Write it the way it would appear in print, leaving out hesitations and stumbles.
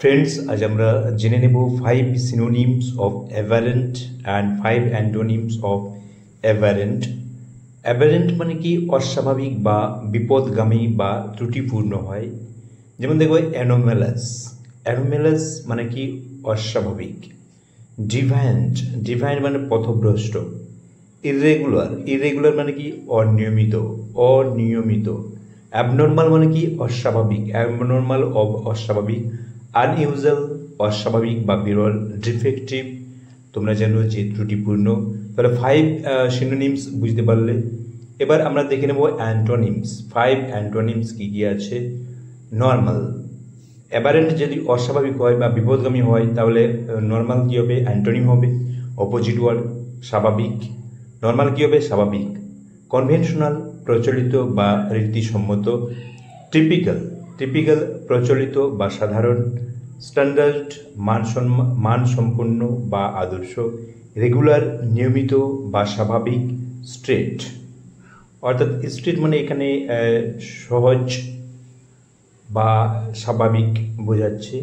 Friends, আজ আমরা জেনে নেব 5 synonyms of aberrant and 5 antonyms of aberrant. Aberrant মানে কি অস্বাভাবিক বা বিপদগামী বা ত্রুটিপূর্ণ হয়। যেমন দেখো অ্যানোমেলাস। অ্যানোমেলাস মানে কি অস্বাভাবিক। ডিভাইন্ট, ডিভাইন্ট মানে পথভ্রষ্ট। ইররেগুলার, ইররেগুলার মানে কি অনিয়মিত, অনিয়মিত। অ্যাবনর্মাল মানে কি অস্বাভাবিক, অ্যাবনর্মাল অস্বাভাবিক। আনইউজুয়াল অস্বাভাবিক বা বিরল। ডিফেক্টিভ তোমরা জানো যে ত্রুটিপূর্ণ। তাহলে 5 সিনোনিমস বুঝতে পারলে। এবার আমরা দেখে নেব অ্যান্টোনিমস। 5 অ্যান্টোনিমস কী কী আছে। নর্মাল, অ্যাবারেন্ট যদি অস্বাভাবিক হয় বা বিপদগামী হয় তাহলে নর্মাল কী হবে, অ্যান্টোনিম হবে অপোজিট ওয়ার্ড। স্বাভাবিক, নর্মাল কী হবে, স্বাভাবিক। কনভেনশনাল প্রচলিত বা রীতিসম্মত। টিপিক্যাল, টিপিক্যাল প্রচলিত বা সাধারণ। স্ট্যান্ডার্ড মানসম্পন্ন বা আদর্শ। রেগুলার নিয়মিত বা স্বাভাবিক। স্ট্রেট অর্থাৎ স্ট্রেট মানে এখানে সহজ বা স্বাভাবিক বোঝাচ্ছে।